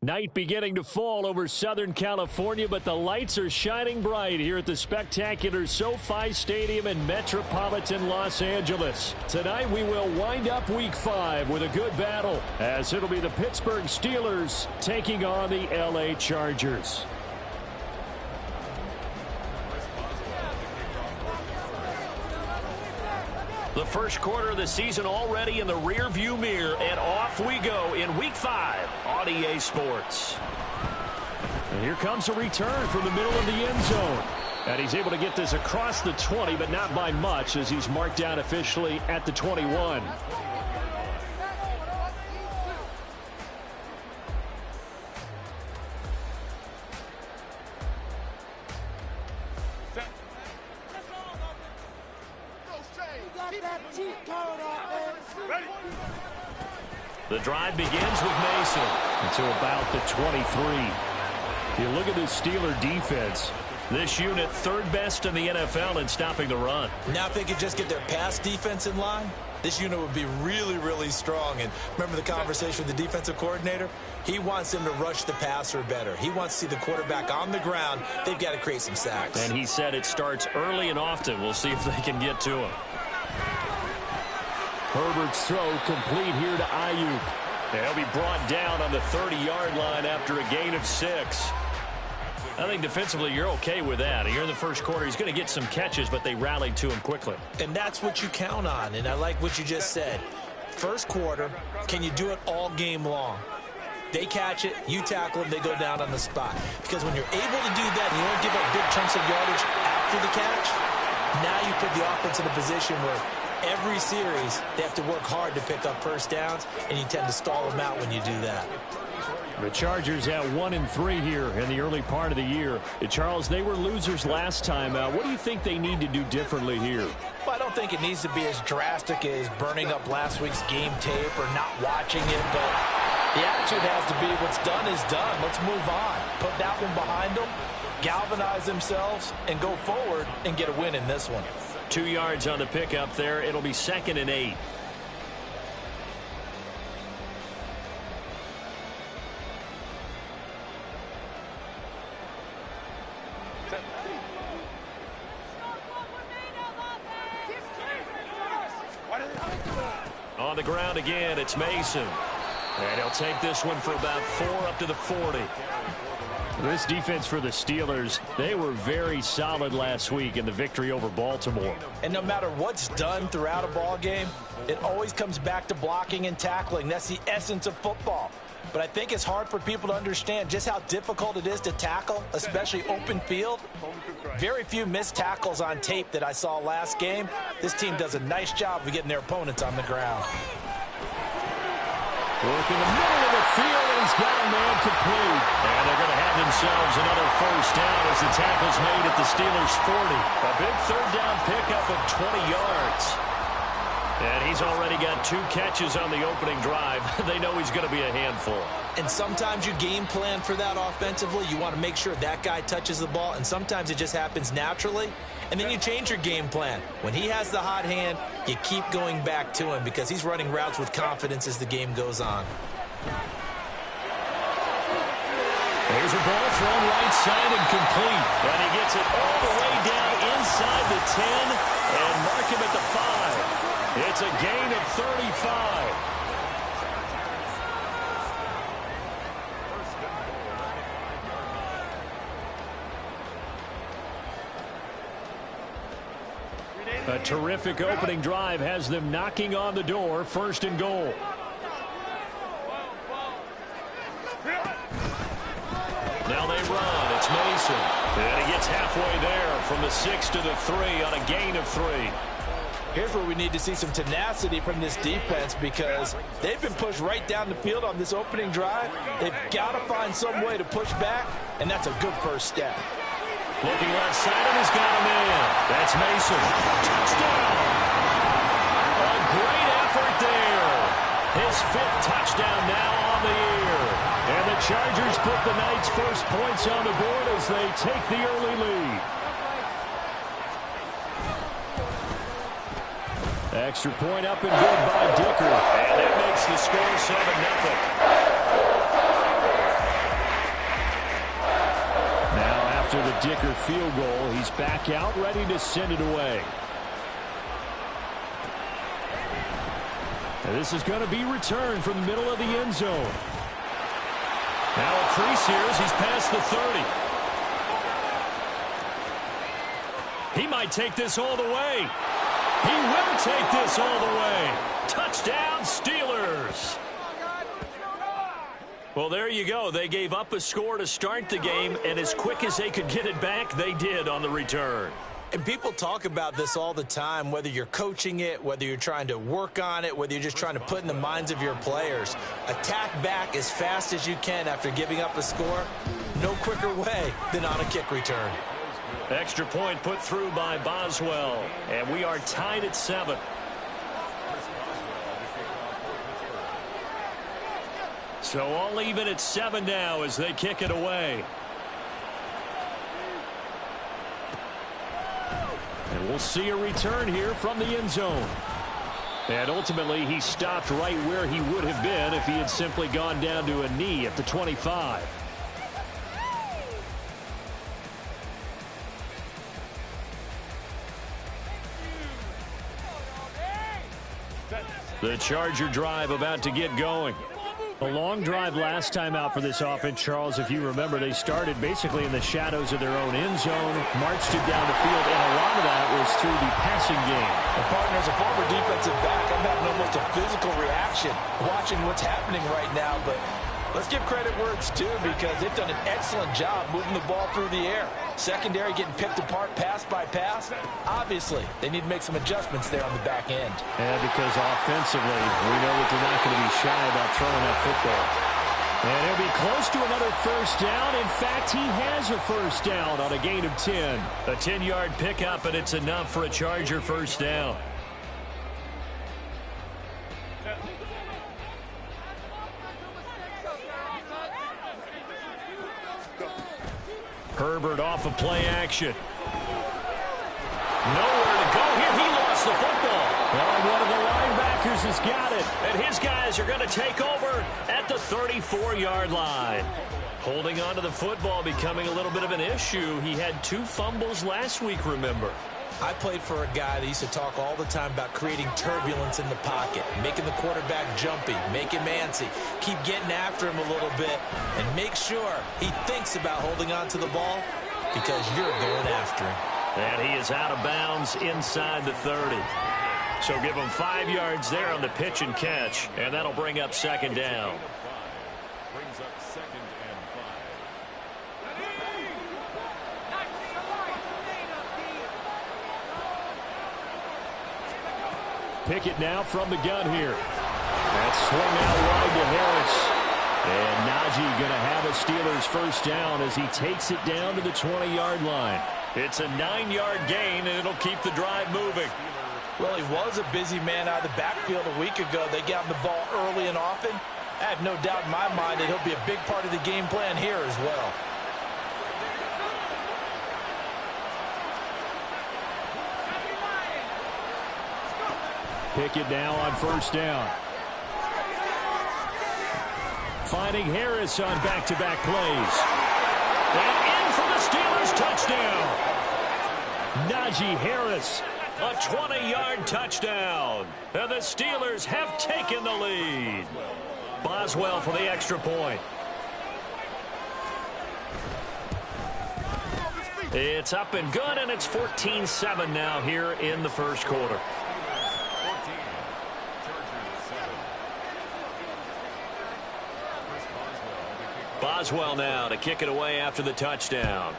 Night beginning to fall over Southern California, but the lights are shining bright here at the spectacular SoFi Stadium in metropolitan Los Angeles. Tonight we will wind up Week 5 with a good battle, as it'll be the Pittsburgh Steelers taking on the LA Chargers. The first quarter of the season already in the rearview mirror, and off we go in Week 5 on EA Sports. And here comes a return from the middle of the end zone. And he's able to get this across the 20, but not by much, as he's marked down officially at the 21. The drive begins with Mason until about the 23. You look at this Steeler defense. This unit third best in the NFL in stopping the run. Now if they could just get their pass defense in line, this unit would be really, really strong. And remember the conversation with the defensive coordinator? He wants them to rush the passer better. He wants to see the quarterback on the ground. They've got to create some sacks. And he said it starts early and often. We'll see if they can get to him. Herbert's throw complete here to Ayuk. He'll be brought down on the 30-yard line after a gain of 6. I think defensively you're okay with that. Here in the first quarter, he's going to get some catches, but they rallied to him quickly. And that's what you count on, and I like what you just said. First quarter, can you do it all game long? They catch it, you tackle them, they go down on the spot. Because when you're able to do that, and you don't give up big chunks of yardage after the catch, now you put the offense in a position where every series, they have to work hard to pick up first downs, and you tend to stall them out when you do that. The Chargers at 1-3 here in the early part of the year. Charles, they were losers last time out. What do you think they need to do differently here? Well, I don't think it needs to be as drastic as burning up last week's game tape or not watching it, but the attitude has to be what's done is done. Let's move on. Put that one behind them, galvanize themselves, and go forward and get a win in this one. 2 yards on the pickup there. It'll be 2nd and 8. On the ground again, it's Mason. And he'll take this one for about 4 up to the 40. This defense for the Steelers, they were very solid last week in the victory over Baltimore. And no matter what's done throughout a ball game, it always comes back to blocking and tackling. That's the essence of football. But I think it's hard for people to understand just how difficult it is to tackle, especially open field. Very few missed tackles on tape that I saw last game. This team does a nice job of getting their opponents on the ground. Work in the middle of the field, and he's got a man complete. And they're going to have themselves another first down as the tackle's made at the Steelers' 40. A big third down pickup of 20 yards. And he's already got 2 catches on the opening drive. They know he's going to be a handful. And sometimes you game plan for that offensively. You want to make sure that guy touches the ball, and sometimes it just happens naturally. And then you change your game plan. When he has the hot hand, you keep going back to him because he's running routes with confidence as the game goes on. There's a ball thrown right side and complete. And he gets it all the way down inside the 10 and mark him at the 5. It's a gain of 35. A terrific opening drive has them knocking on the door, 1st and goal. Now they run. It's Mason. And he gets halfway there from the 6 to the 3 on a gain of 3. Here's where we need to see some tenacity from this defense because they've been pushed right down the field on this opening drive. They've got to find some way to push back, and that's a good first step. Looking left side, and he's got him in. That's Mason. Touchdown! A great effort there. His 5th touchdown now on the year. And the Chargers put the night's first points on the board as they take the early lead. Extra point up and good by Dicker. And that makes the score 7-0. Dicker field goal. He's back out, ready to send it away. And this is going to be returned from the middle of the end zone. Now a crease here as he's past the 30. He might take this all the way. He will take this all the way. Touchdown, Steelers. Well, there you go. They gave up a score to start the game, and as quick as they could get it back, they did on the return. And people talk about this all the time, whether you're coaching it, whether you're trying to work on it, whether you're just trying to put in the minds of your players. Attack back as fast as you can after giving up a score. No quicker way than on a kick return. Extra point put through by Boswell, and we are tied at 7. So all even at 7 now as they kick it away. And we'll see a return here from the end zone. And ultimately, he stopped right where he would have been if he had simply gone down to a knee at the 25. The Charger drive about to get going. A long drive last time out for this offense, Charles. If you remember, they started basically in the shadows of their own end zone, marched it down the field, and a lot of that was through the passing game. And partner, as a former defensive back, I'm having almost a physical reaction watching what's happening right now. But let's give credit where it's due because they've done an excellent job moving the ball through the air. Secondary getting picked apart pass by pass. Obviously, they need to make some adjustments there on the back end. And because offensively, we know that they're not going to be shy about throwing that football. And he'll be close to another first down. In fact, he has a first down on a gain of 10. A 10-yard pickup, and it's enough for a Charger first down. Herbert off of play action. Nowhere to go here. He lost the football. Well, one of the linebackers has got it. And his guys are going to take over at the 34-yard line. Holding on to the football becoming a little bit of an issue. He had 2 fumbles last week, remember. I played for a guy that used to talk all the time about creating turbulence in the pocket, making the quarterback jumpy, make him antsy, keep getting after him a little bit, and make sure he thinks about holding on to the ball because you're going after him. And he is out of bounds inside the 30. So give him 5 yards there on the pitch and catch, and that'll bring up second down. Brings up 2nd and 5. Pickett now from the gun here. That's swung out wide to Harris. And Najee going to have a Steelers first down as he takes it down to the 20-yard line. It's a 9-yard gain, and it'll keep the drive moving. Well, he was a busy man out of the backfield a week ago. They got him the ball early and often. I have no doubt in my mind that he'll be a big part of the game plan here as well. Pickett now on first down. Finding Harris on back-to-back plays. And in for the Steelers touchdown. Najee Harris, a 20-yard touchdown. And the Steelers have taken the lead. Boswell for the extra point. It's up and good, and it's 14-7 now here in the first quarter. Boswell now to kick it away after the touchdown.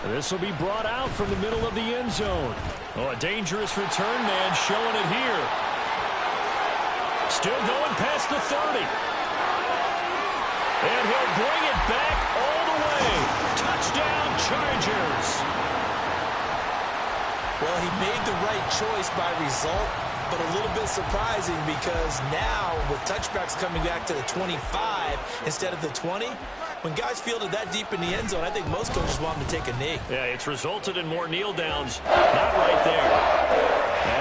This will be brought out from the middle of the end zone. Oh, a dangerous return man showing it here. Still going past the 30. And he'll bring it back all the way. Touchdown, Chargers. Well, he made the right choice by result, but a little bit surprising because now with touchbacks coming back to the 25 instead of the 20, when guys fielded that deep in the end zone, I think most coaches want them to take a knee. Yeah, it's resulted in more kneel downs. Not right there.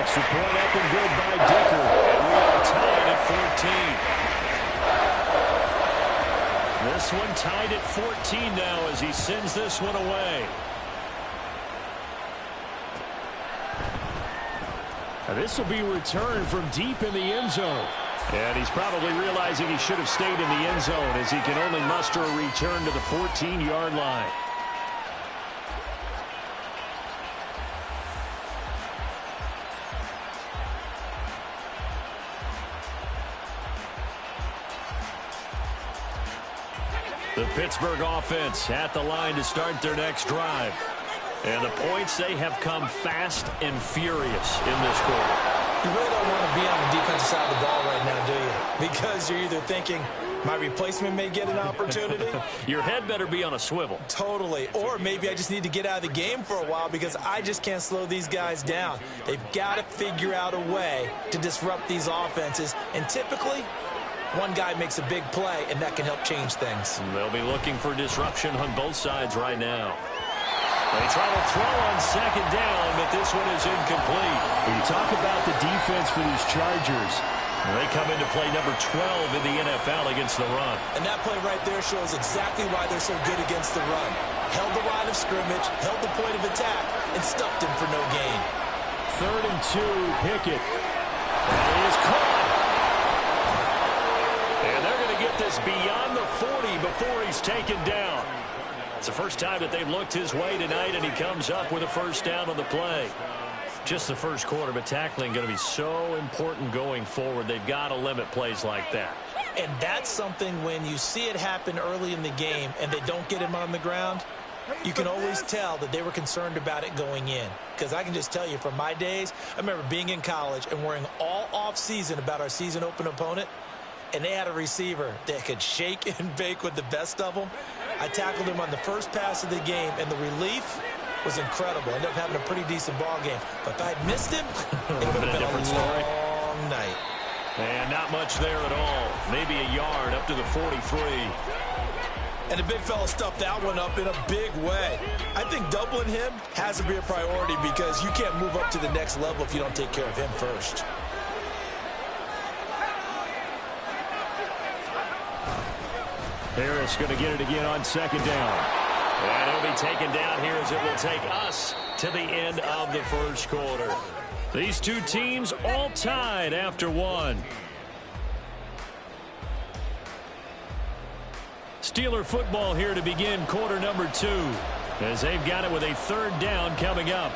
Extra point up and good by Dicker. And we are tied at 14. This one tied at 14 now as he sends this one away. This will be returned from deep in the end zone. And he's probably realizing he should have stayed in the end zone as he can only muster a return to the 14-yard line. The Pittsburgh offense at the line to start their next drive. And the points, they have come fast and furious in this quarter. You really don't want to be on the defensive side of the ball right now, do you? Because you're either thinking, my replacement may get an opportunity. Your head better be on a swivel. Totally. Or maybe I just need to get out of the game for a while because I just can't slow these guys down. They've got to figure out a way to disrupt these offenses. And typically, one guy makes a big play, and that can help change things. They'll be looking for disruption on both sides right now. They try to throw on second down, but this one is incomplete. When you talk about the defense for these Chargers, they come into play number 12 in the NFL against the run. And that play right there shows exactly why they're so good against the run. Held the line of scrimmage, held the point of attack, and stuffed him for no gain. 3rd and 2, Pickett. And he is caught. And they're going to get this beyond the 40 before he's taken down. It's the first time that they've looked his way tonight, and he comes up with a first down on the play. Just the first quarter, but tackling going to be so important going forward. They've got to limit plays like that. And that's something when you see it happen early in the game and they don't get him on the ground, you can always tell that they were concerned about it going in. Because I can just tell you from my days, I remember being in college and worrying all off-season about our season open opponent, and they had a receiver that could shake and bake with the best of them. I tackled him on the first pass of the game, and the relief was incredible. Ended up having a pretty decent ball game. But if I had missed him, it would have been a different story. Long night. And not much there at all. Maybe a yard up to the 43. And the big fella stuffed that one up in a big way. I think doubling him has to be a priority because you can't move up to the next level if you don't take care of him first. Harris going to get it again on second down. And he'll be taken down here as it will take us to the end of the first quarter. These two teams all tied after one. Steeler football here to begin quarter number 2 as they've got it with a 3rd down coming up.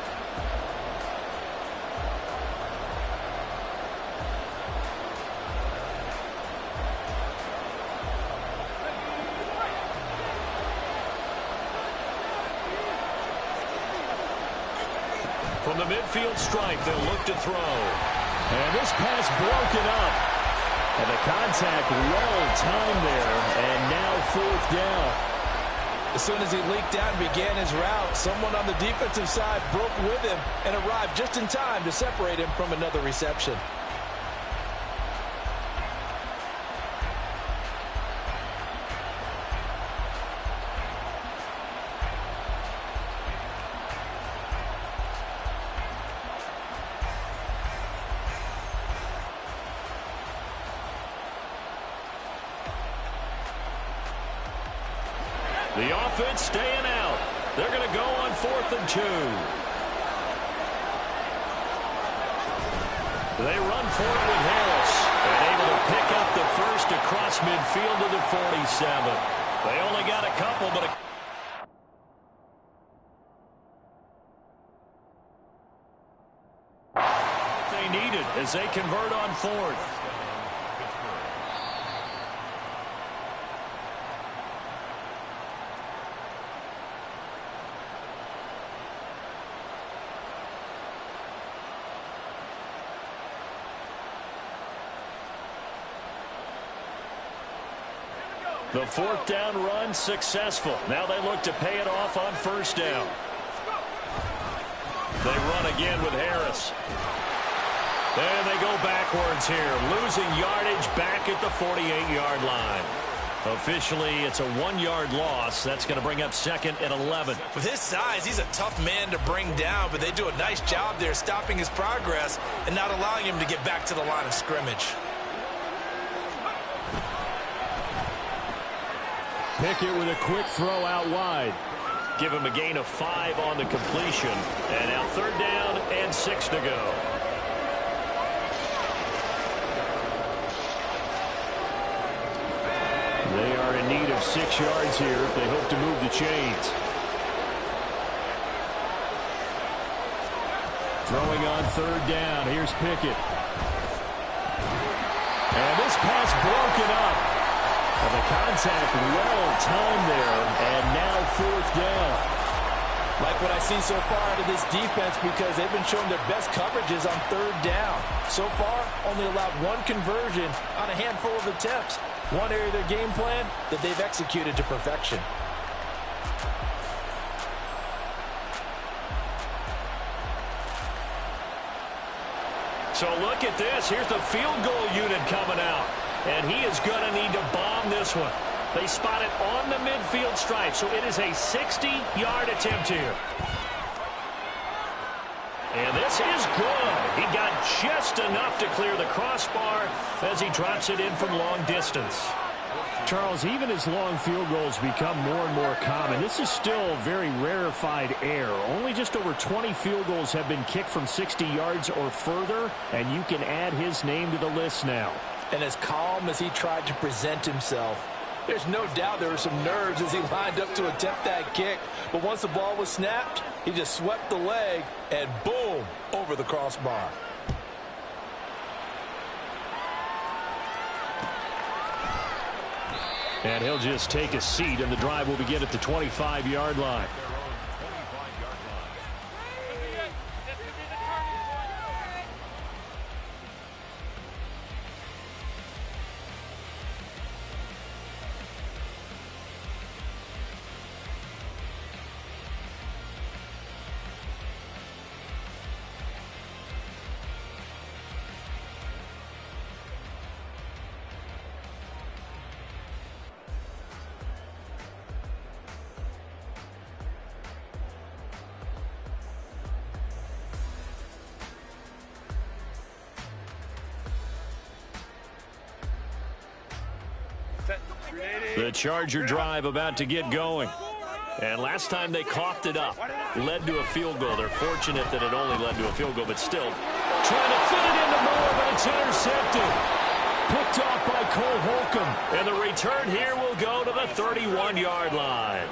From the midfield stripe, they'll look to throw. And this pass broken up. And the contact well timed there. And now 4th down. As soon as he leaked out and began his route, someone on the defensive side broke with him and arrived just in time to separate him from another reception. The offense staying out. They're going to go on 4th and 2. They run for it with Harris. And able to pick up the first across midfield to the 47. They only got a couple, but they needed as they convert on 4th. The 4th down run successful. Now they look to pay it off on 1st down. They run again with Harris. And they go backwards here, losing yardage back at the 48-yard line. Officially, it's a 1-yard loss. That's going to bring up 2nd and 11. With his size, he's a tough man to bring down, but they do a nice job there stopping his progress and not allowing him to get back to the line of scrimmage. Pickett with a quick throw out wide. Give him a gain of 5 on the completion. And now 3rd down and 6 to go. They are in need of 6 yards here if they hope to move the chains. Throwing on 3rd down. Here's Pickett. And this pass broken up. And the contact well timed there. And now 4th down. Like what I've seen so far out of this defense, because they've been showing their best coverages on 3rd down. So far, only allowed 1 conversion on a handful of attempts. One area of their game plan that they've executed to perfection. So look at this. Here's the field goal unit coming out. And he is going to need to bomb this one. They spot it on the midfield stripe, so it is a 60-yard attempt here. And this is good. He got just enough to clear the crossbar as he drops it in from long distance. Charles, even as long field goals become more and more common, this is still very rarefied air. Only just over 20 field goals have been kicked from 60 yards or further, and you can add his name to the list now. And as calm as he tried to present himself, there's no doubt there were some nerves as he lined up to attempt that kick. But once the ball was snapped, he just swept the leg and boom, over the crossbar. And he'll just take a seat, and the drive will begin at the 25-yard line. The Charger drive about to get going. And last time they coughed it up, led to a field goal. They're fortunate that it only led to a field goal, but still trying to fit it into more, but it's intercepted. Picked off by Cole Holcomb. And the return here will go to the 31-yard line.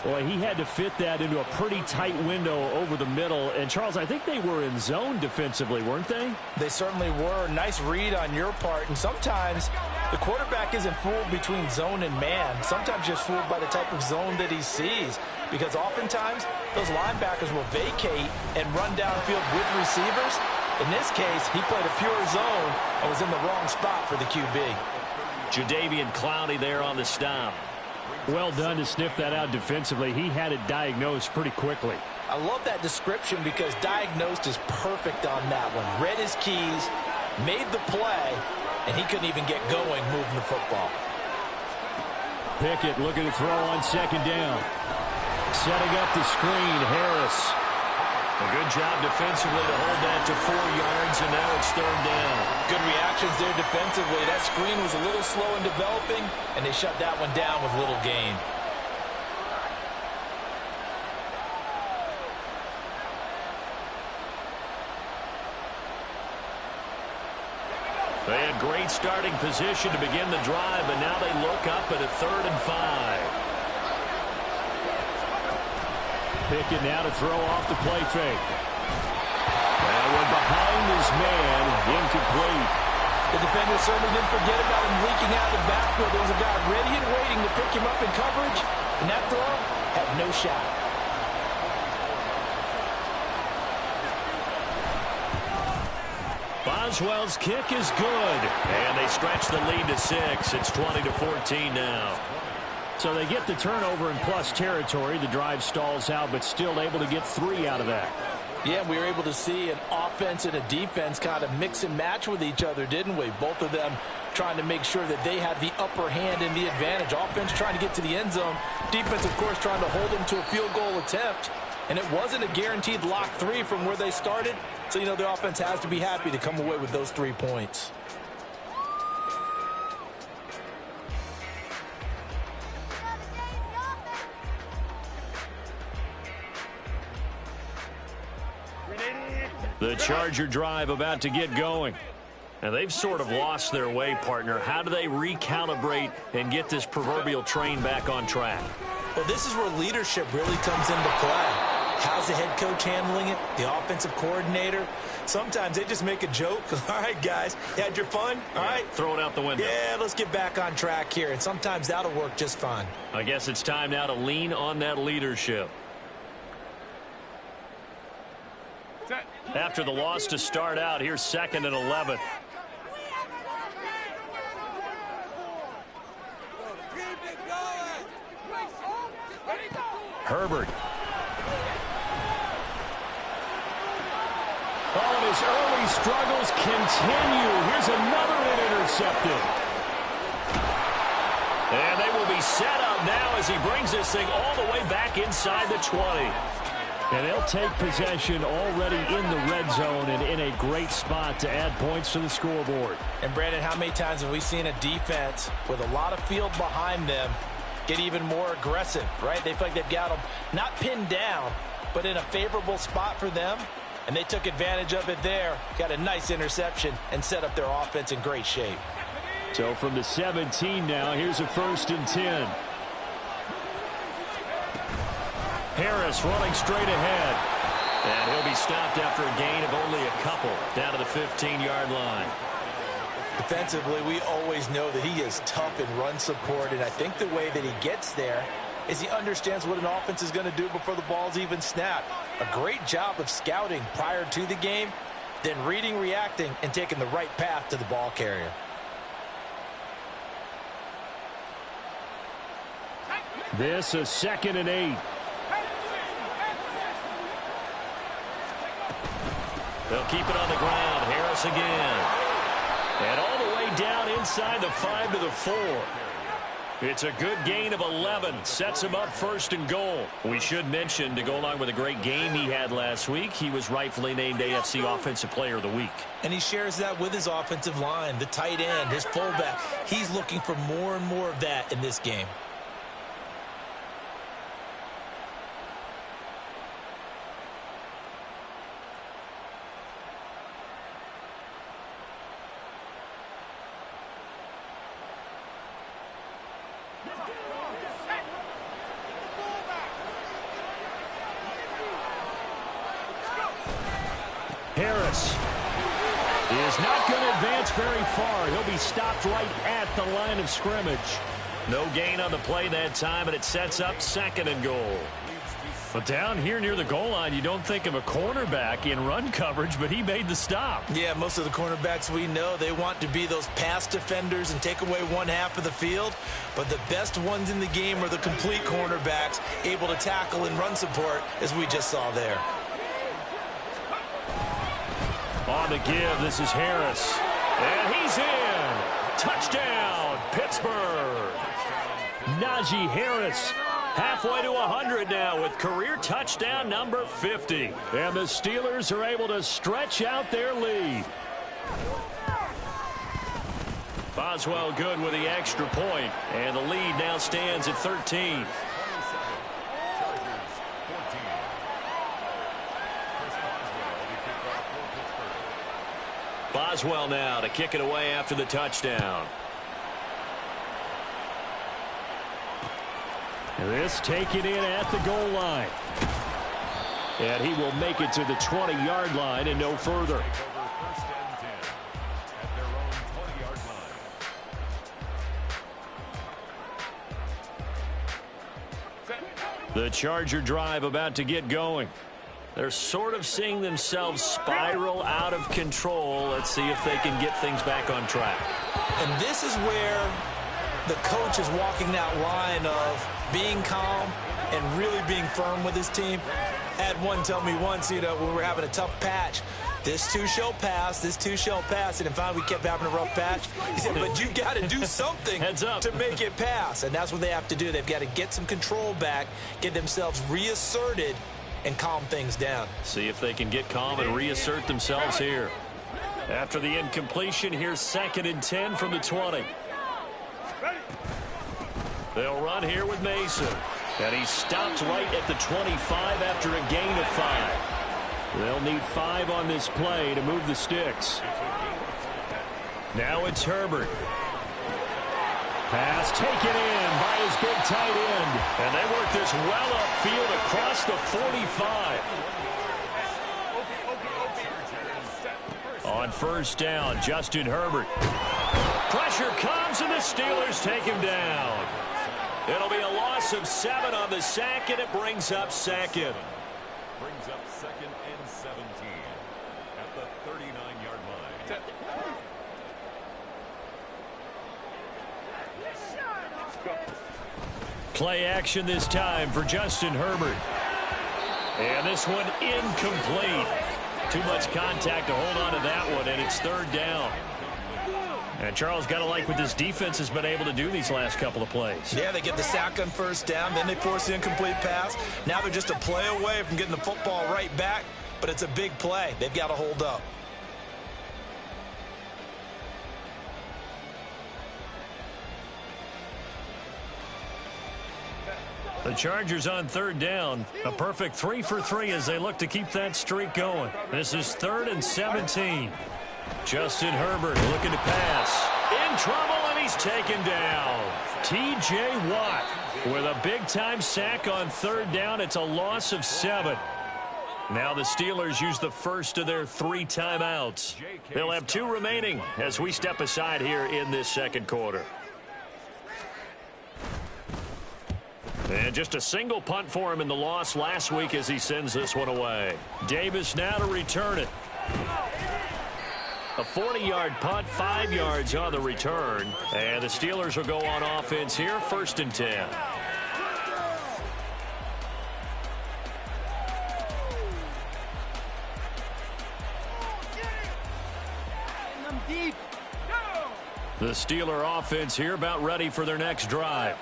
Boy, he had to fit that into a pretty tight window over the middle. And, Charles, I think they were in zone defensively, weren't they? They certainly were. Nice read on your part. And sometimes the quarterback isn't fooled between zone and man. Sometimes just fooled by the type of zone that he sees. Because oftentimes, those linebackers will vacate and run downfield with receivers. In this case, he played a pure zone and was in the wrong spot for the QB. Jadeveon Clowney there on the stop. Well done to sniff that out defensively. He had it diagnosed pretty quickly. I love that description because diagnosed is perfect on that one. Read his keys, made the play, and he couldn't even get going moving the football. Pickett looking to throw on 2nd down. Setting up the screen, Harris. A good job defensively to hold that to 4 yards, and now it's 3rd down. Good reactions there defensively. That screen was a little slow in developing, and they shut that one down with little gain. They had great starting position to begin the drive, but now they look up at a 3rd and 5. Pickett now to throw off the play fake. And went behind his man, incomplete. The defender certainly didn't forget about him leaking out of the backfield. There was a guy ready and waiting to pick him up in coverage, and that throw had no shot. Boswell's kick is good, and they stretch the lead to 6. It's 20-14 now. So they get the turnover in plus territory. The drive stalls out, but still able to get 3 out of that. Yeah, we were able to see an offense and a defense kind of mix and match with each other, didn't we? Both of them trying to make sure that they had the upper hand and the advantage. Offense trying to get to the end zone. Defense, of course, trying to hold them to a field goal attempt. And it wasn't a guaranteed lock 3 from where they started. So, you know, the offense has to be happy to come away with those 3 points. The Charger drive about to get going. And they've sort of lost their way, partner. How do they recalibrate and get this proverbial train back on track? Well, this is where leadership really comes into play. How's the head coach handling it? The offensive coordinator? Sometimes they just make a joke. All right, guys, you had your fun? All right. Throw it out the window. Yeah, let's get back on track here. And sometimes that'll work just fine. I guess it's time now to lean on that leadership. After the loss to start out, here's 2nd and 11. Herbert. Oh, and his early struggles continue. Here's another one intercepted. And they will be set up now as he brings this thing all the way back inside the 20. And they'll take possession already in the red zone and in a great spot to add points to the scoreboard. And, Brandon, how many times have we seen a defense with a lot of field behind them get even more aggressive, right? They feel like they've got them not pinned down, but in a favorable spot for them, and they took advantage of it there, got a nice interception, and set up their offense in great shape. So from the 17 now, here's a 1st and 10. Harris running straight ahead. And he'll be stopped after a gain of only a couple down to the 15-yard line. Defensively, we always know that he is tough in run support, and I think the way that he gets there is he understands what an offense is going to do before the ball's even snapped. A great job of scouting prior to the game, then reading, reacting, and taking the right path to the ball carrier. This is 2nd and 8. They'll keep it on the ground. Harris again. And all the way down inside the 5 to the 4. It's a good gain of 11. Sets him up 1st and goal. We should mention, to go along with a great game he had last week, he was rightfully named AFC Offensive Player of the Week. And he shares that with his offensive line, the tight end, his fullback. He's looking for more and more of that in this game. Harris is not going to advance very far. He'll be stopped right at the line of scrimmage. No gain on the play that time, and it sets up 2nd and goal. But down here near the goal line, you don't think of a cornerback in run coverage, but he made the stop. Yeah, most of the cornerbacks we know, they want to be those pass defenders and take away one half of the field. But the best ones in the game are the complete cornerbacks, able to tackle and run support, as we just saw there. On the give, this is Harris. And he's in. Touchdown, Pittsburgh. Najee Harris halfway to 100 now with career touchdown number 50. And the Steelers are able to stretch out their lead. Boswell good with the extra point, and the lead now stands at 13. Boswell now to kick it away after the touchdown. This taken in at the goal line. And he will make it to the 20-yard line and no further. The Charger drive about to get going. They're sort of seeing themselves spiral out of control. Let's see if they can get things back on track. And this is where the coach is walking that line of being calm and really being firm with his team. I had one tell me once, when we were having a tough patch, this too shall pass, this too shall pass. And finally, we kept having a rough patch. He said, but you got to do something Heads up. to make it pass. And that's what they have to do. They've got to get some control back, get themselves reasserted, and calm things down. See if they can get calm and reassert themselves here. After the incompletion, here's 2nd and 10 from the 20. They'll run here with Mason. And he stopped right at the 25 after a gain of 5. They'll need 5 on this play to move the sticks. Now it's Herbert. Pass taken in by his big tight end. And they work this well upfield across the 45. On first down, Justin Herbert. Pressure comes, and the Steelers take him down. It'll be a loss of 7 on the sack, and it brings up second. Brings up 2nd and 17 at the 39-yard line. Play action this time for Justin Herbert. And this one incomplete. Too much contact to hold on to that one, and it's 3rd down. And Charles, got to like what this defense has been able to do these last couple of plays. Yeah, they get the sack on first down, then they force the incomplete pass. Now they're just a play away from getting the football right back, but it's a big play. They've got to hold up. The Chargers on 3rd down. A perfect 3 for 3 as they look to keep that streak going. This is 3rd and 17. Justin Herbert looking to pass. In trouble, and he's taken down. T.J. Watt with a big-time sack on 3rd down. It's a loss of 7. Now the Steelers use the first of their 3 timeouts. They'll have 2 remaining as we step aside here in this second quarter. And just a single punt for him in the loss last week as he sends this one away. Davis now to return it. A 40-yard punt, 5 yards on the return. And the Steelers will go on offense here, 1st and 10. The Steeler offense here about ready for their next drive.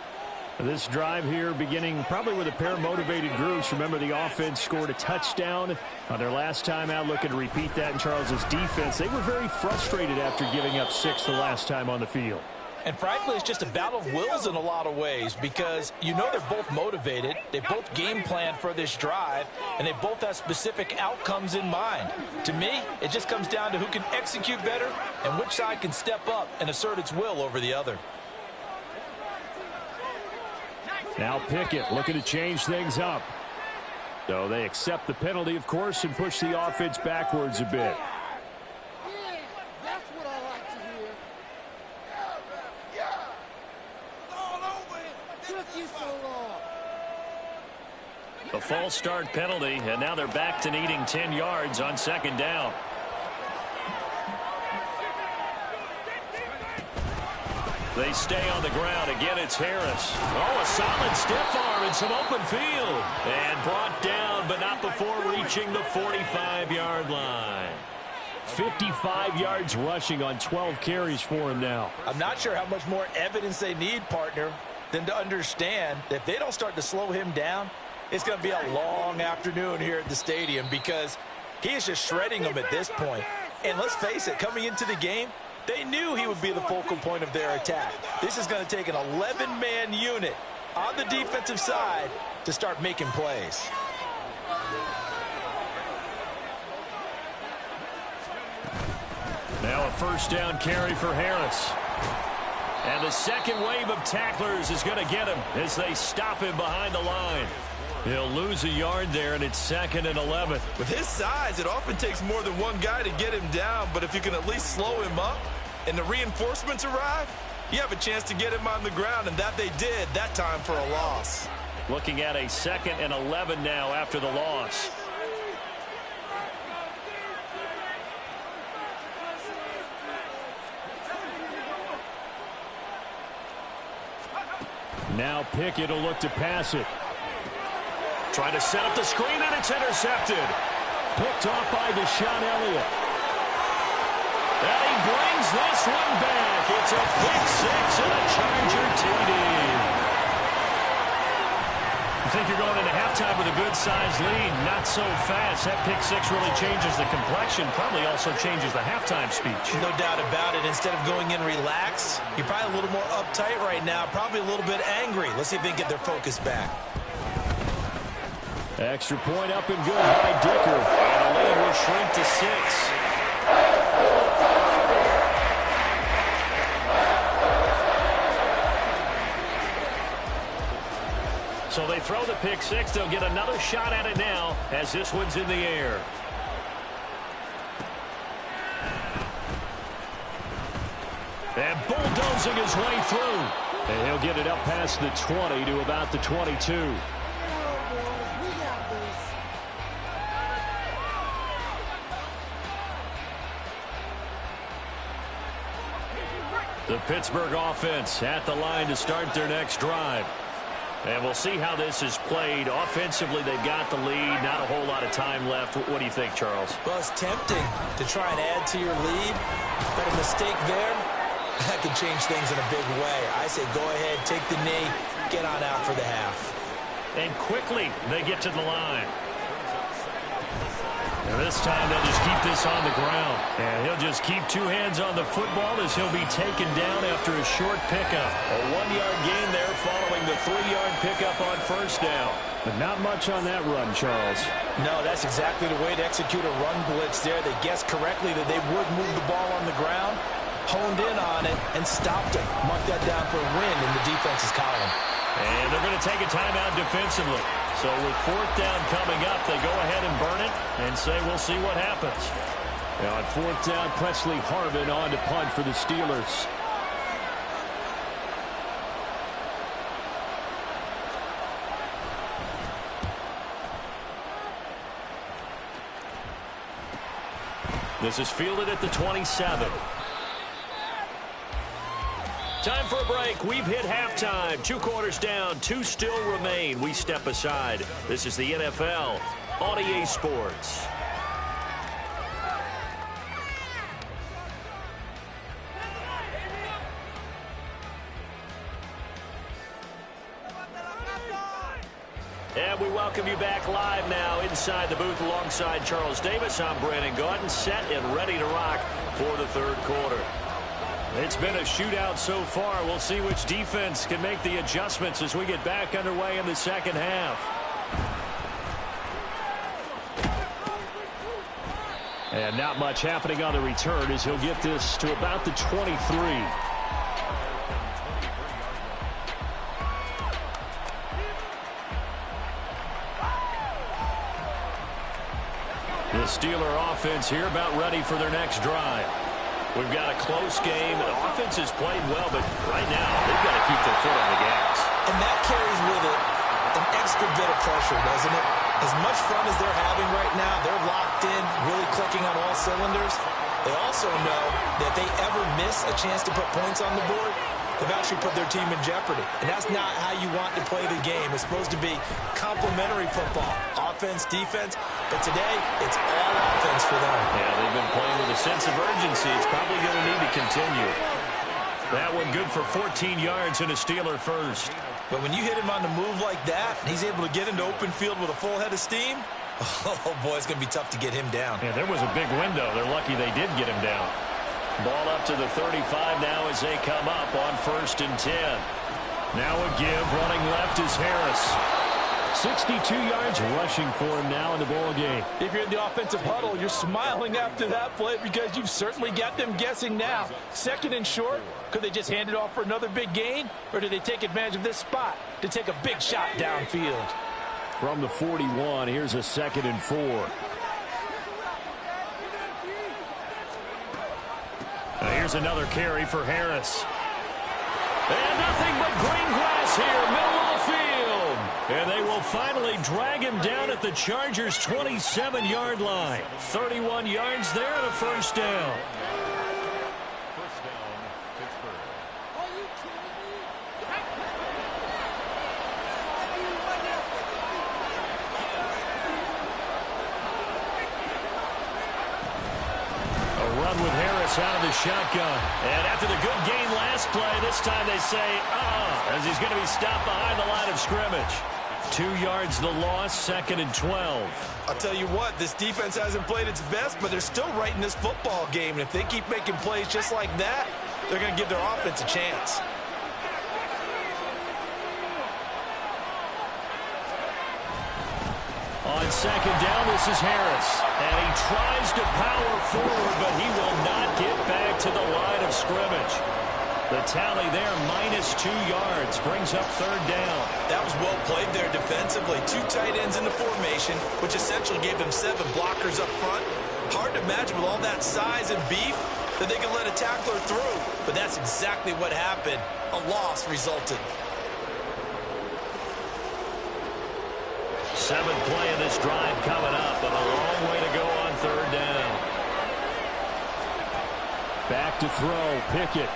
This drive here beginning probably with a pair of motivated groups. Remember, the offense scored a touchdown on their last time out, looking to repeat that in Charles's defense. They were very frustrated after giving up 6 the last time on the field. And frankly, it's just a battle of wills in a lot of ways because you know they're both motivated. They both game planned for this drive, and they both have specific outcomes in mind. To me, it just comes down to who can execute better and which side can step up and assert its will over the other. Now Pickett looking to change things up. So they accept the penalty, of course, and push the offense backwards a bit. Yeah, that's what I like to hear. Yeah. It's all over here. Took you so long. A false start penalty, and now they're back to needing 10 yards on 2nd down. They stay on the ground. Again, it's Harris. Oh, a solid stiff arm and some open field. And brought down, but not before reaching the 45-yard line. 55 yards rushing on 12 carries for him now. I'm not sure how much more evidence they need, partner, than to understand that if they don't start to slow him down, it's going to be a long afternoon here at the stadium because he is just shredding them at this point. And let's face it, coming into the game, they knew he would be the focal point of their attack. This is going to take an 11-man unit on the defensive side to start making plays. Now a 1st down carry for Harris. And the second wave of tacklers is going to get him as they stop him behind the line. He'll lose a yard there, and it's 2nd and 11. With his size, it often takes more than one guy to get him down, but if you can at least slow him up and the reinforcements arrive, you have a chance to get him on the ground, and that they did that time for a loss. Looking at a 2nd and 11 now after the loss. Now Pickett will look to pass it. Trying to set up the screen, and it's intercepted. Picked off by Deshaun Elliott. And he brings this one back. It's a pick 6 and a Charger TD. You think you're going into halftime with a good-sized lead. Not so fast. That pick 6 really changes the complexion. Probably also changes the halftime speech. No doubt about it. Instead of going in relaxed, you're probably a little more uptight right now. Probably a little bit angry. Let's see if they can get their focus back. Extra point up and good by Dicker. And the lead will shrink to 6. So they throw the pick six. They'll get another shot at it now as this one's in the air. And bulldozing his way through. And he'll get it up past the 20 to about the 22. The Pittsburgh offense at the line to start their next drive. And we'll see how this is played. Offensively, they've got the lead. Not a whole lot of time left. What do you think, Charles? Well, it's tempting to try and add to your lead, but a mistake there, that could change things in a big way. I say go ahead, take the knee, get on out for the half. And quickly, they get to the line. And this time, they'll just keep this on the ground. And he'll just keep two hands on the football as he'll be taken down after a short pickup. A 1-yard gain there following the 3-yard pickup on first down. But not much on that run, Charles. No, that's exactly the way to execute a run blitz there. They guessed correctly that they would move the ball on the ground, honed in on it, and stopped it. Marked that down for a win in the defense's column. And they're going to take a timeout defensively. So with fourth down coming up, they go ahead and burn it and say we'll see what happens. Now on fourth down, Presley Harvin on to punt for the Steelers. This is fielded at the 27. Time for a break. We've hit halftime. 2 quarters down. 2 still remain. We step aside. This is the NFL on EA Sports. And we welcome you back live now inside the booth alongside Charles Davis. I'm Brandon Gaudin, set and ready to rock for the third quarter. It's been a shootout so far. We'll see which defense can make the adjustments as we get back underway in the second half. And not much happening on the return as he'll get this to about the 23. The Steeler offense here about ready for their next drive. We've got a close game. The offense has played well, but right now they've got to keep their foot on the gas. And that carries with it an extra bit of pressure, doesn't it? As much fun as they're having right now, they're locked in, really clicking on all cylinders. They also know that if they ever miss a chance to put points on the board, they've actually put their team in jeopardy. And that's not how you want to play the game. It's supposed to be complementary football, offense, defense. But today, it's all offense for them. Yeah, they've been playing with a sense of urgency. It's probably going to need to continue. That one good for 14 yards and a Steeler first. But when you hit him on the move like that, and he's able to get into open field with a full head of steam, oh, boy, it's going to be tough to get him down. Yeah, there was a big window. They're lucky they did get him down. Ball up to the 35 now as they come up on 1st and 10. Now a give. Running left is Harris. 62 yards rushing for him now in the ball game. If you're in the offensive huddle, you're smiling after that play because you've certainly got them guessing now. 2nd and short, could they just hand it off for another big gain? Or do they take advantage of this spot to take a big shot downfield? From the 41, here's a 2nd and 4. Now here's another carry for Harris. And nothing but green grass here, middle of the field. And they will finally drag him down at the Chargers' 27-yard line. 31 yards there and a first down. First down, Pittsburgh. Are you kidding me? A run with Harris out of the shotgun. And after the good gain last play, this time they say, as he's going to be stopped behind the line of scrimmage. 2 yards the loss, 2nd and 12. I'll tell you what, this defense hasn't played its best, but they're still right in this football game. And if they keep making plays just like that, they're going to give their offense a chance. On second down, this is Harris. And he tries to power forward, but he will not get back to the line of scrimmage. The tally there, -2 yards, brings up third down. That was well played there defensively. 2 tight ends in the formation, which essentially gave them 7 blockers up front. Hard to imagine with all that size and beef that they could let a tackler through. But that's exactly what happened. A loss resulted. 7th play of this drive coming up, and a long way to go on third down. Back to throw, Pickett.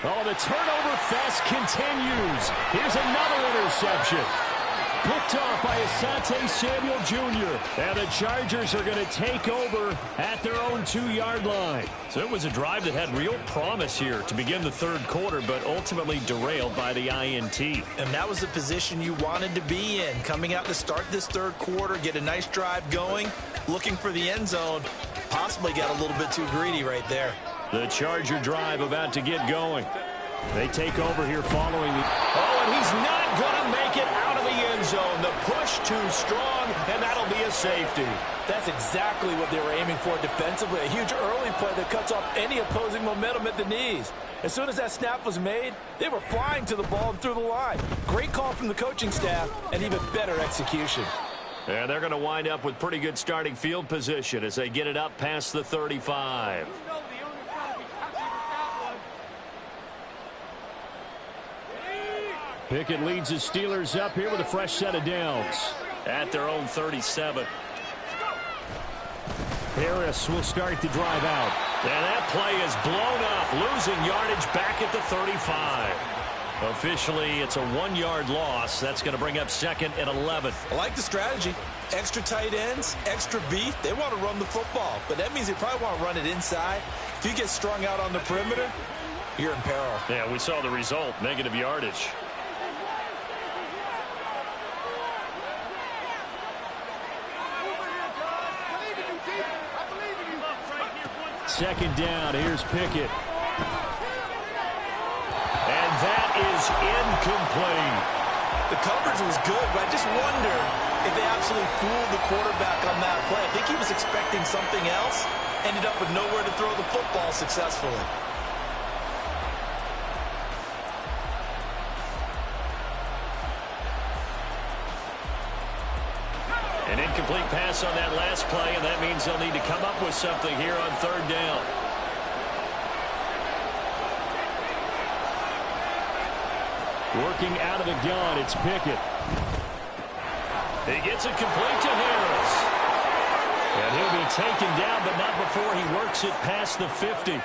Oh, the turnover fest continues. Here's another interception. Picked off by Asante Samuel Jr. And the Chargers are going to take over at their own 2-yard line. So it was a drive that had real promise here to begin the third quarter, but ultimately derailed by the INT. And that was the position you wanted to be in. Coming out to start this third quarter, get a nice drive going, looking for the end zone. Possibly got a little bit too greedy right there. The Charger drive about to get going. They take over here following the... Oh, and he's not going to make it out of the end zone. The push too strong, and that'll be a safety. That's exactly what they were aiming for defensively. A huge early play that cuts off any opposing momentum at the knees. As soon as that snap was made, they were flying to the ball and through the line. Great call from the coaching staff, and even better execution. And they're going to wind up with pretty good starting field position as they get it up past the 35. Pickett leads his Steelers up here with a fresh set of downs at their own 37. Harris will start the drive out. And that play is blown up, losing yardage back at the 35. Officially, it's a 1-yard loss. That's going to bring up 2nd and 11. I like the strategy. Extra tight ends, extra beef. They want to run the football, but that means they probably want to run it inside. If you get strung out on the perimeter, you're in peril. Yeah, we saw the result, negative yardage. Second down, here's Pickett. And that is incomplete. The coverage was good, but I just wonder if they absolutely fooled the quarterback on that play. I think he was expecting something else, ended up with nowhere to throw the football successfully. An incomplete pass on that last play, and that means they'll need to come up with something here on third down. Working out of the gun, it's Pickett. He gets it complete to Harris. And he'll be taken down, but not before he works it past the 50.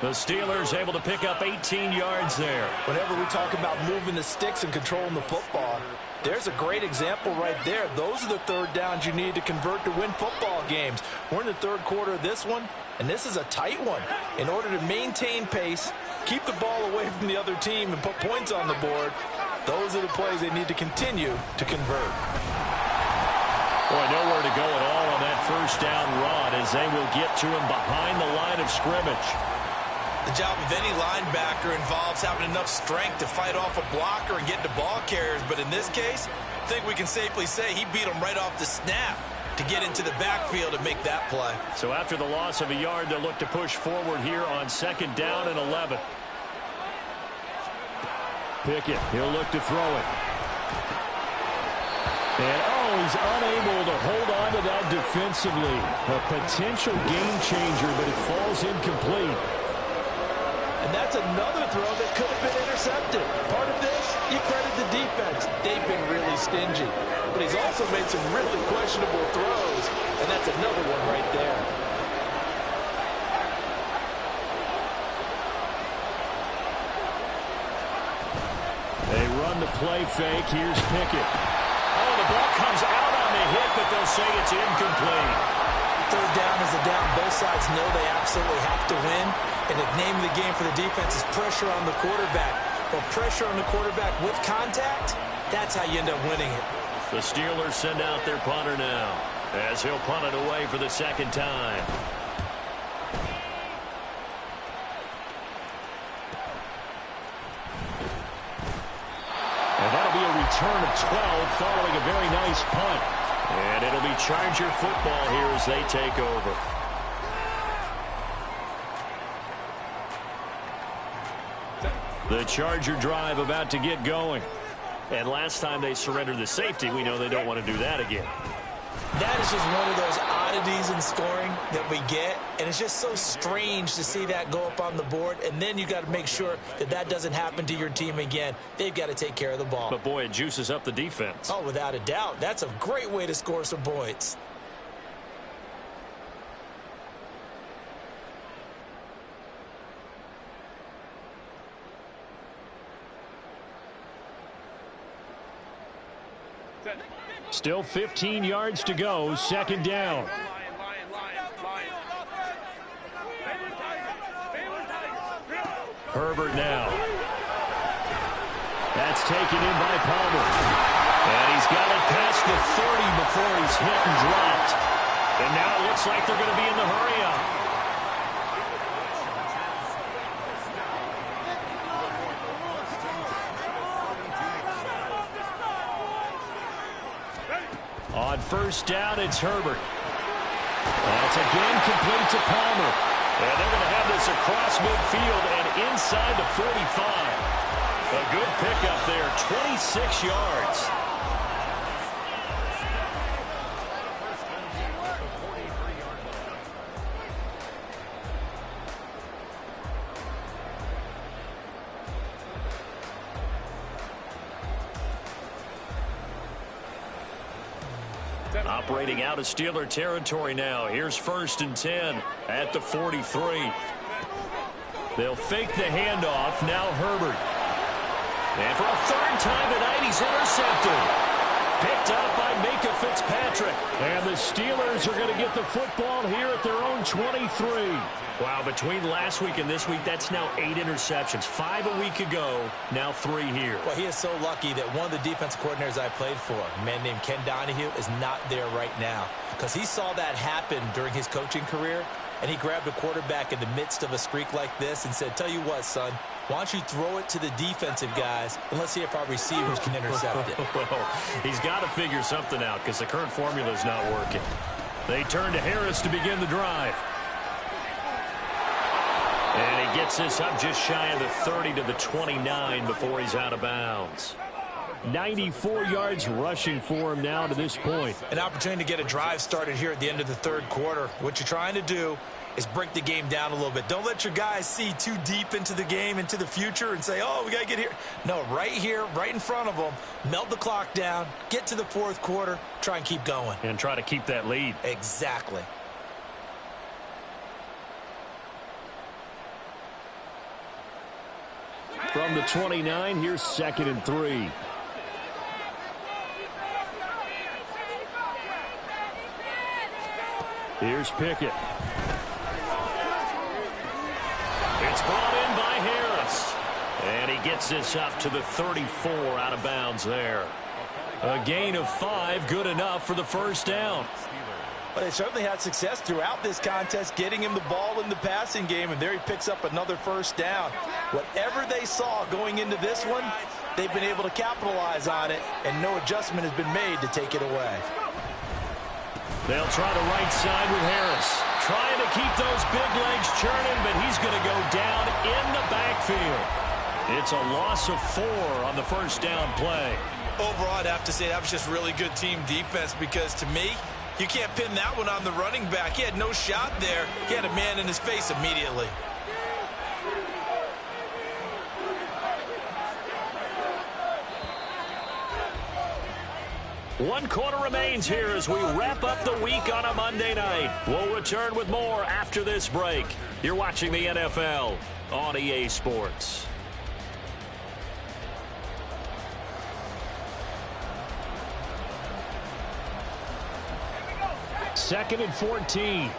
The Steelers able to pick up 18 yards there. Whenever we talk about moving the sticks and controlling the football, there's a great example right there. Those are the third downs you need to convert to win football games. We're in the third quarter of this one, and this is a tight one. In order to maintain pace, keep the ball away from the other team, and put points on the board, those are the plays they need to continue to convert. Boy, nowhere to go at all on that first down run as they will get to him behind the line of scrimmage. The job of any linebacker involves having enough strength to fight off a blocker and get to ball carriers. But in this case, I think we can safely say he beat him right off the snap to get into the backfield and make that play. So after the loss of a yard, they'll look to push forward here on 2nd down and 11. Pickett, he'll look to throw it. And, he's unable to hold on to that defensively. A potential game changer, but it falls incomplete. And that's another throw that could have been intercepted. Part of this, you credit the defense. They've been really stingy. But he's also made some really questionable throws, and that's another one right there. They run the play fake. Here's Pickett. Oh, the ball comes out on the hit, but they'll say it's incomplete. Third down is a down. Both sides know they absolutely have to win. And the name of the game for the defense is pressure on the quarterback. But pressure on the quarterback with contact, that's how you end up winning it. The Steelers send out their punter now as he'll punt it away for the second time. And that'll be a return of 12 following a very nice punt. And it'll be Charger football here as they take over. The Charger drive about to get going. And last time they surrendered the safety, we know they don't want to do that again. That is just one of those oddities in scoring that we get, and it's just so strange to see that go up on the board, and then you got to make sure that that doesn't happen to your team again. They've got to take care of the ball. But, boy, it juices up the defense. Oh, without a doubt. That's a great way to score some points. Still 15 yards to go, second down. Herbert now. That's taken in by Palmer. And he's got it past the 30 before he's hit and dropped. And now it looks like they're going to be in the hurry-up. On first down, it's Herbert. That's again complete to Palmer. And they're going to have this across midfield and inside the 45. A good pickup there, 26 yards. Operating out of Steeler territory now. Here's 1st and 10 at the 43. They'll fake the handoff. Now Herbert. And for a third time tonight, he's intercepted. Picked up by Micah Fitzpatrick. And the Steelers are going to get the football here at their own 23. Wow, between last week and this week, that's now 8 interceptions. 5 a week ago, now 3 here. Well, he is so lucky that one of the defense coordinators I played for, a man named Ken Donahue, is not there right now. Because he saw that happen during his coaching career, and he grabbed a quarterback in the midst of a streak like this and said, tell you what, son, why don't you throw it to the defensive guys, and let's see if our receivers can intercept it. Well, he's got to figure something out because the current formula is not working. They turn to Harris to begin the drive. And he gets this up just shy of the 30 to the 29 before he's out of bounds. 94 yards rushing for him now to this point. An opportunity to get a drive started here at the end of the third quarter. What you're trying to do is break the game down a little bit. Don't let your guys see too deep into the game, into the future, and say, oh, we got to get here. No, right here, right in front of them, melt the clock down, get to the fourth quarter, try and keep going. And try to keep that lead. Exactly. From the 29, here's 2nd and 3. Here's Pickett. It's brought in by Harris. And he gets this up to the 34 out of bounds there. A gain of 5, good enough for the first down. But they certainly had success throughout this contest, getting him the ball in the passing game, and there he picks up another first down. Whatever they saw going into this one, they've been able to capitalize on it, and no adjustment has been made to take it away. They'll try the right side with Harris. Trying to keep those big legs churning, but he's going to go down in the backfield. It's a loss of 4 on the first down play. Overall, I'd have to say that was just really good team defense because, to me, you can't pin that one on the running back. He had no shot there. He had a man in his face immediately. One quarter remains here as we wrap up the week on a Monday night. We'll return with more after this break. You're watching the NFL on EA Sports. Second and 14.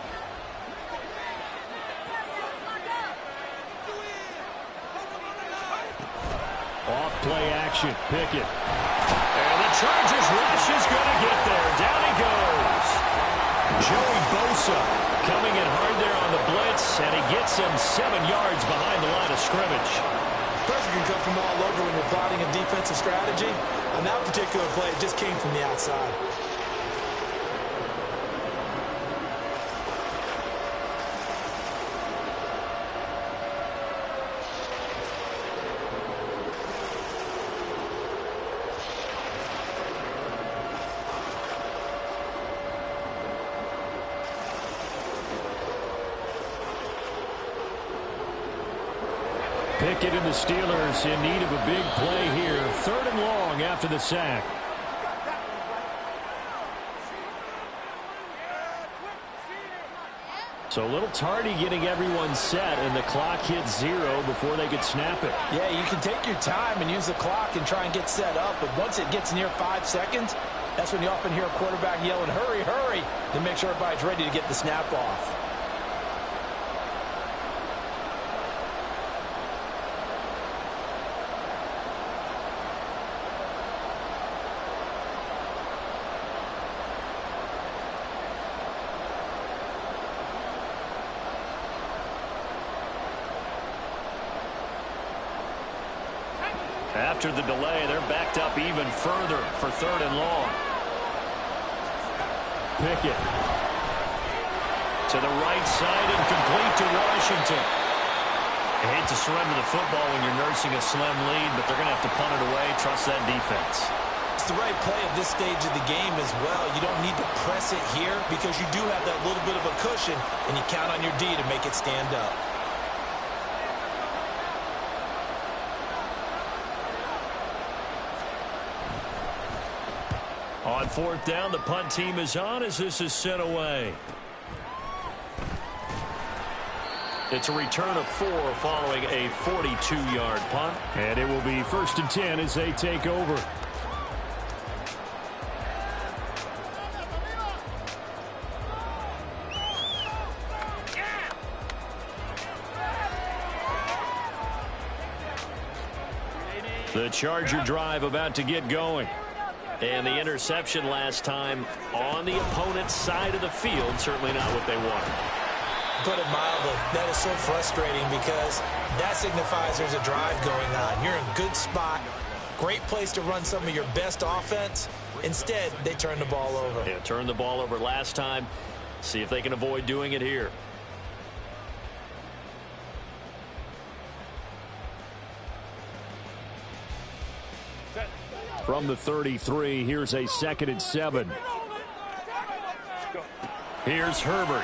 Off play action. Pickett. And the Chargers rush is going to get there. Down he goes. Joey Bosa coming in hard there on the blitz, and he gets him 7 yards behind the line of scrimmage. Pressure can come from all over when you're plotting a defensive strategy. On that particular play, it just came from the outside. Pickett and the Steelers in need of a big play here. 3rd and long after the sack. So a little tardy getting everyone set, and the clock hits 0 before they could snap it. Yeah, you can take your time and use the clock and try and get set up, but once it gets near 5 seconds, that's when you often hear a quarterback yelling, hurry, hurry, to make sure everybody's ready to get the snap off. After the delay, they're backed up even further for 3rd and long. Pickett to the right side and complete to Washington. I hate to surrender the football when you're nursing a slim lead, but they're going to have to punt it away. Trust that defense. It's the right play at this stage of the game as well. You don't need to press it here because you do have that little bit of a cushion, and you count on your D to make it stand up. On 4th down, the punt team is on as this is sent away. It's a return of 4 following a 42-yard punt. And it will be 1st and 10 as they take over. The Charger drive about to get going. And the interception last time on the opponent's side of the field, certainly not what they wanted. Put it mildly, that is so frustrating because that signifies there's a drive going on. You're in a good spot, great place to run some of your best offense. Instead, they turn the ball over. Yeah, turned the ball over last time. See if they can avoid doing it here. From the 33, here's a 2nd and 7. Here's Herbert.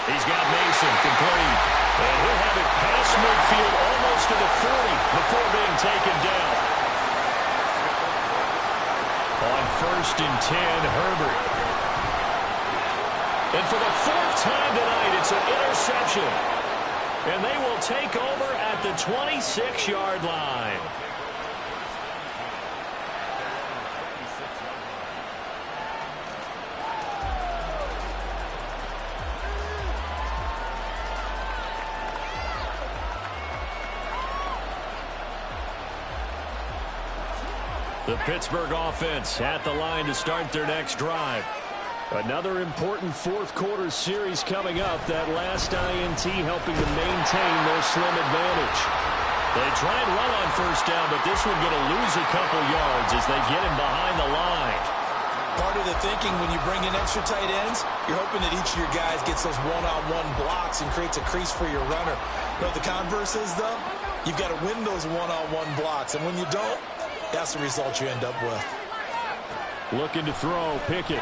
He's got Mason complete. And he'll have it past midfield almost to the 40 before being taken down. On 1st and 10, Herbert. And for the 4th time tonight, it's an interception. And they will take over at the 26-yard line. The Pittsburgh offense at the line to start their next drive. Another important 4th quarter series coming up. That last INT helping to maintain their slim advantage. They try and run on 1st down, but this one going to lose a couple yards as they get him behind the line. Part of the thinking when you bring in extra tight ends, you're hoping that each of your guys gets those one-on-one blocks and creates a crease for your runner. You know what the converse is, though? You've got to win those one-on-one blocks, and when you don't, that's the result you end up with. Looking to throw, Pickett.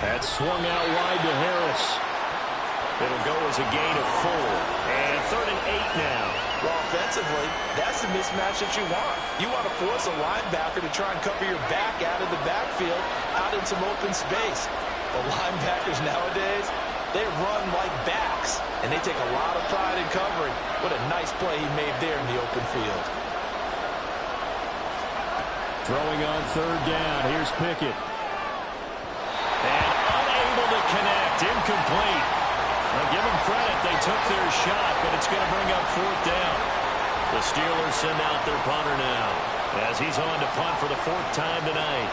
That's swung out wide to Harris. It'll go as a gain of 4. And 3rd and 8 now. Well, offensively, that's the mismatch that you want. You want to force a linebacker to try and cover your back out of the backfield, out in some open space. The linebackers nowadays, they run like backs, and they take a lot of pride in covering. What a nice play he made there in the open field. Throwing on 3rd down. Here's Pickett. And unable to connect. Incomplete. Now give them credit. They took their shot, but it's going to bring up 4th down. The Steelers send out their punter now as he's on to punt for the 4th time tonight.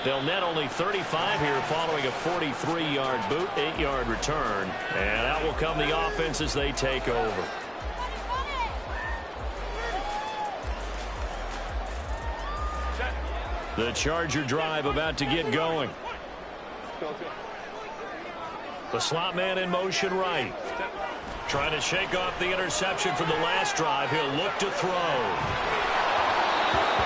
They'll net only 35 here following a 43-yard boot, 8-yard return. And out will come the offense as they take over. The Charger drive about to get going. The slot man in motion right. Trying to shake off the interception from the last drive. He'll look to throw.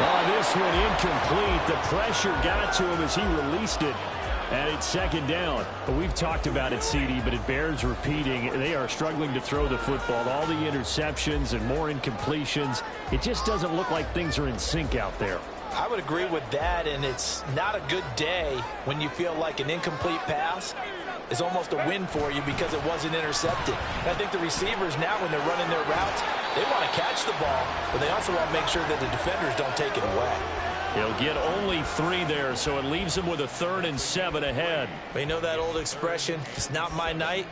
Oh, this one incomplete. The pressure got to him as he released it. And it's second down. But we've talked about it, CD, but it bears repeating. They are struggling to throw the football. All the interceptions and more incompletions. It just doesn't look like things are in sync out there. I would agree with that, and it's not a good day when you feel like an incomplete pass is almost a win for you because it wasn't intercepted. And I think the receivers now, when they're running their routes, they want to catch the ball, but they also want to make sure that the defenders don't take it away. He'll get only 3 there, so it leaves him with a 3rd and 7 ahead. But you know that old expression, it's not my night?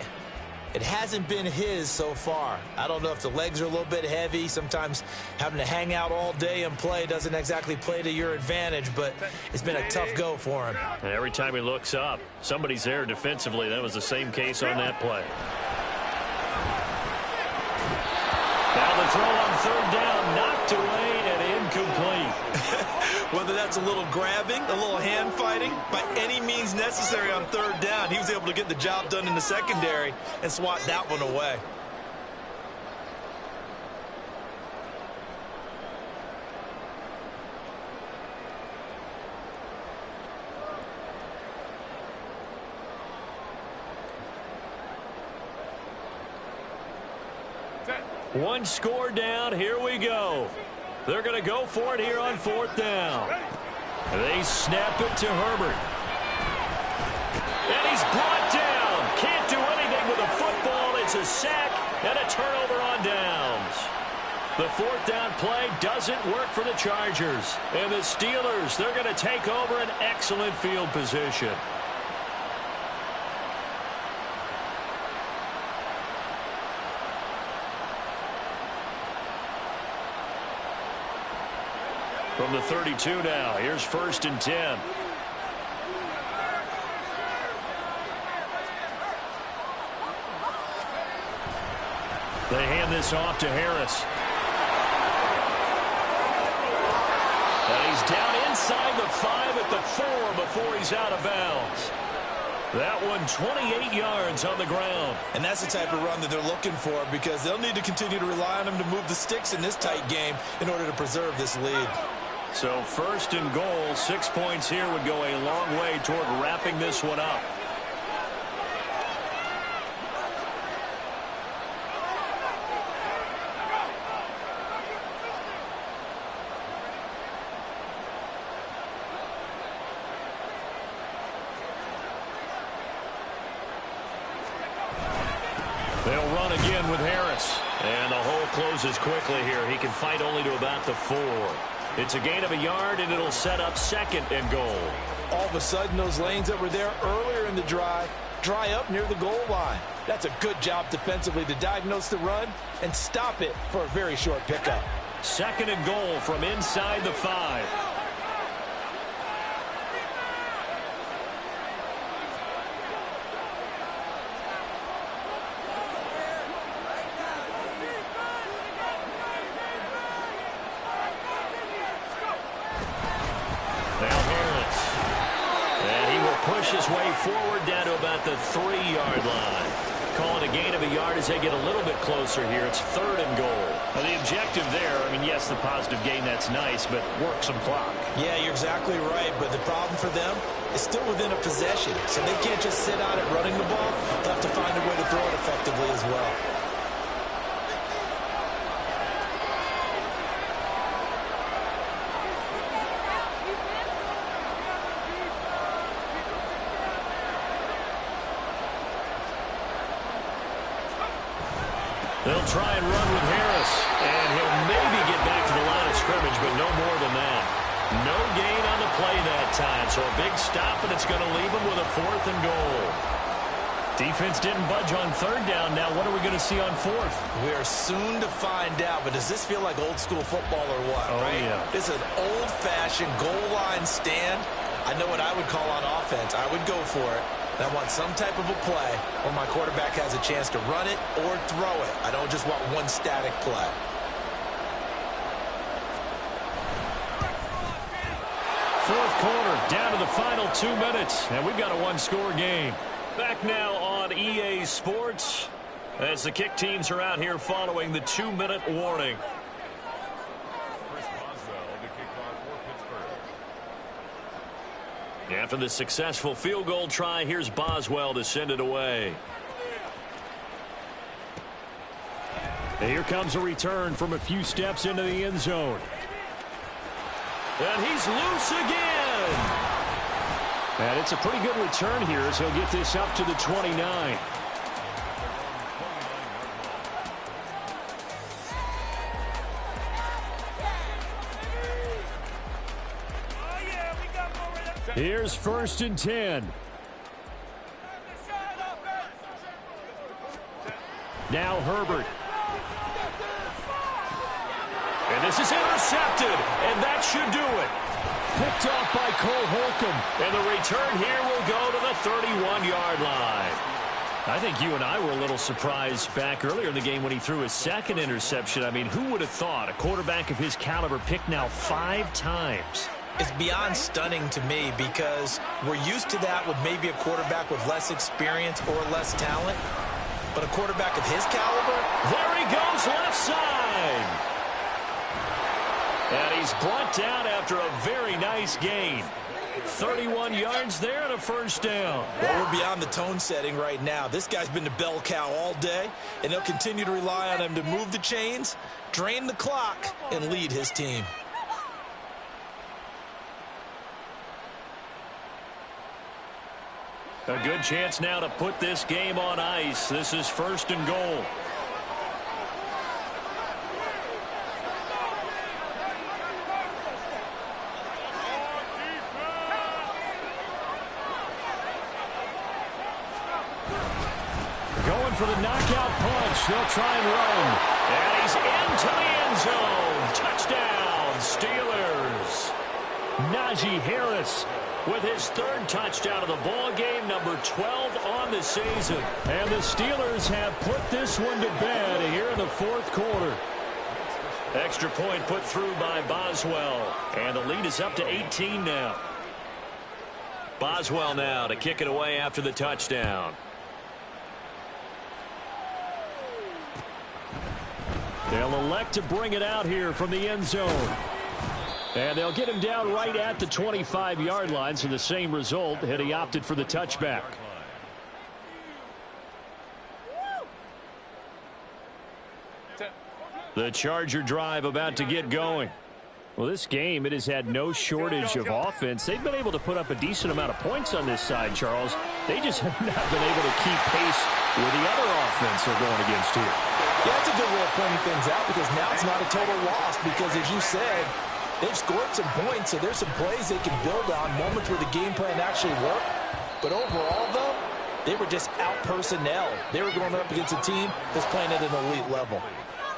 It hasn't been his so far. I don't know if the legs are a little bit heavy. Sometimes having to hang out all day and play doesn't exactly play to your advantage, but it's been a tough go for him. And every time he looks up, somebody's there defensively. That was the same case on that play. Now the throw on 3rd down, knocked away and incomplete. Whether that's a little grabbing, a little hand fighting, by any means necessary on 3rd down, he was able to get the job done in the secondary and swat that one away. One score down. Here we go. They're going to go for it here on 4th down. They snap it to Herbert. And he's brought down. Can't do anything with a football. It's a sack and a turnover on downs. The 4th down play doesn't work for the Chargers. And the Steelers, they're going to take over an excellent field position. From the 32 now, here's 1st and 10. They hand this off to Harris. And he's down inside the 5 at the 4 before he's out of bounds. That one 28 yards on the ground. And that's the type of run that they're looking for, because they'll need to continue to rely on him to move the sticks in this tight game in order to preserve this lead. So 1st and goal, 6 points here would go a long way toward wrapping this one up. They'll run again with Harris. And the hole closes quickly here. He can fight only to about the 4. It's a gain of a yard, and it'll set up 2nd and goal. All of a sudden, those lanes that were there earlier in the drive dry up near the goal line. That's a good job defensively to diagnose the run and stop it for a very short pickup. 2nd and goal from inside the 5. Push his way forward down to about the 3-yard line. Calling a gain of a yard as they get a little bit closer here. It's 3rd and goal. Well, the objective there, I mean, yes, the positive gain, that's nice, but work some clock. Yeah, you're exactly right, but the problem for them is still within a possession, so they can't just sit on it running the ball. They'll have to find a way to throw it effectively as well. They'll try and run with Harris, and he'll maybe get back to the line of scrimmage, but no more than that. No gain on the play that time, so a big stop, and it's going to leave him with a 4th and goal. Defense didn't budge on 3rd down. Now what are we going to see on 4th? We are soon to find out, but does this feel like old school football or what? Oh, right? Yeah. This is an old-fashioned goal line stand. I know what I would call on offense. I would go for it. And I want some type of a play where my quarterback has a chance to run it or throw it. I don't just want one static play. Fourth quarter, down to the final 2 minutes, and we've got a one-score game. Back now on EA Sports as the kick teams are out here following the 2-minute warning. After the successful field goal try, here's Boswell to send it away. And here comes a return from a few steps into the end zone. And he's loose again. And it's a pretty good return here as he'll get this up to the 29. Here's 1st and 10. Now Herbert. And this is intercepted, and that should do it. Picked off by Cole Holcomb, and the return here will go to the 31-yard line. I think you and I were a little surprised back earlier in the game when he threw his second interception. I mean, who would have thought a quarterback of his caliber picked now 5 times? It's beyond stunning to me because we're used to that with maybe a quarterback with less experience or less talent. But a quarterback of his caliber, there he goes left side. And he's brought down after a very nice gain. 31 yards there and a first down. Well, we're beyond the tone setting right now. This guy's been the bell cow all day, and they'll continue to rely on him to move the chains, drain the clock, and lead his team. A good chance now to put this game on ice. This is 1st and goal. Going for the knockout punch. They'll try and run. And he's into the end zone. Touchdown, Steelers. Najee Harris with his 3rd touchdown of the ball game, number 12 on the season. And the Steelers have put this one to bed here in the 4th quarter. Extra point put through by Boswell. And the lead is up to 18 now. Boswell now to kick it away after the touchdown. They'll elect to bring it out here from the end zone. And they'll get him down right at the 25-yard line, so the same result had he opted for the touchback. The Charger drive about to get going. Well, this game, it has had no shortage of offense. They've been able to put up a decent amount of points on this side, Charles. They just have not been able to keep pace with the other offense they're going against here. Yeah, that's a good way of pointing things out because now it's not a total loss because, as you said, they've scored some points, so there's some plays they can build on, moments where the game plan actually worked. But overall, though, they were just out-personnel. They were going up against a team that's playing at an elite level.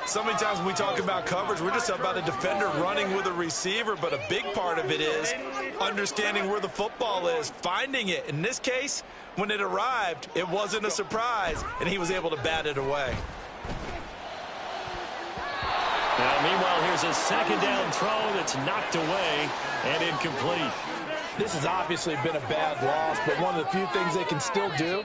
So many times when we talk about coverage, we're just about a defender running with a receiver, but a big part of it is understanding where the football is, finding it. In this case, when it arrived, it wasn't a surprise, and he was able to bat it away. Now, meanwhile, here's a 2nd down throw that's knocked away and incomplete. This has obviously been a bad loss, but one of the few things they can still do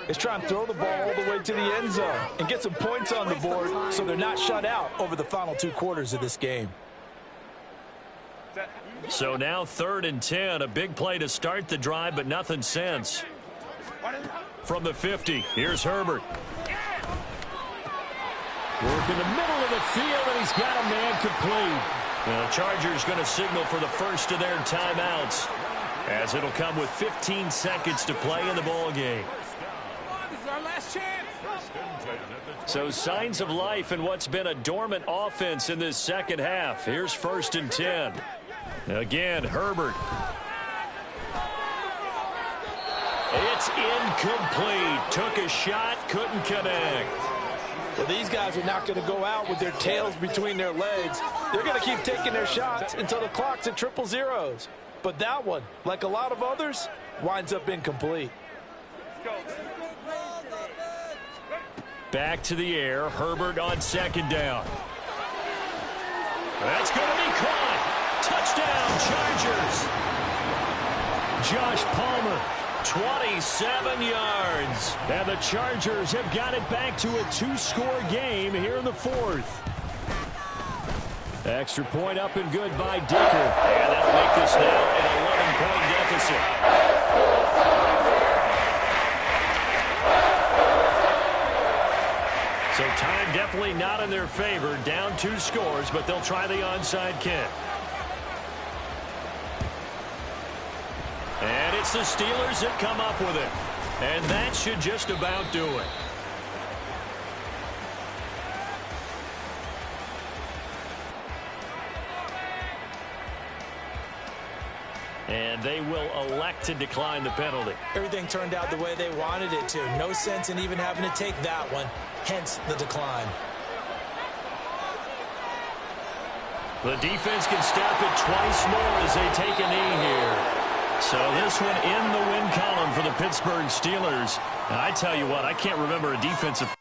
is try and throw the ball all the way to the end zone and get some points on the board so they're not shut out over the final 2 quarters of this game. So now 3rd and 10, a big play to start the drive, but nothing since. From the 50, here's Herbert. Work in the middle of the field, and he's got a man complete. The Chargers going to signal for the first of their timeouts, as it'll come with 15 seconds to play in the ball game. This is our last chance. So signs of life in what's been a dormant offense in this second half. Here's 1st and 10. Again, Herbert. It's incomplete. Took a shot, couldn't connect. Well, these guys are not going to go out with their tails between their legs. They're going to keep taking their shots until the clock's at 000. But that one, like a lot of others, winds up incomplete. Back to the air. Herbert on second down. That's going to be caught. Touchdown, Chargers. Josh Palmer, 27 yards. And the Chargers have got it back to a 2-score game here in the fourth. Extra point up and good by Dicker. And that'll make this now an 11-point deficit. So time definitely not in their favor. Down 2 scores, but they'll try the onside kick. And it's the Steelers that come up with it. And that should just about do it. And they will elect to decline the penalty. Everything turned out the way they wanted it to. No sense in even having to take that one, hence the decline. The defense can stop it twice more as they take a knee here. So this one in the win column for the Pittsburgh Steelers. And I tell you what, I can't remember a defensive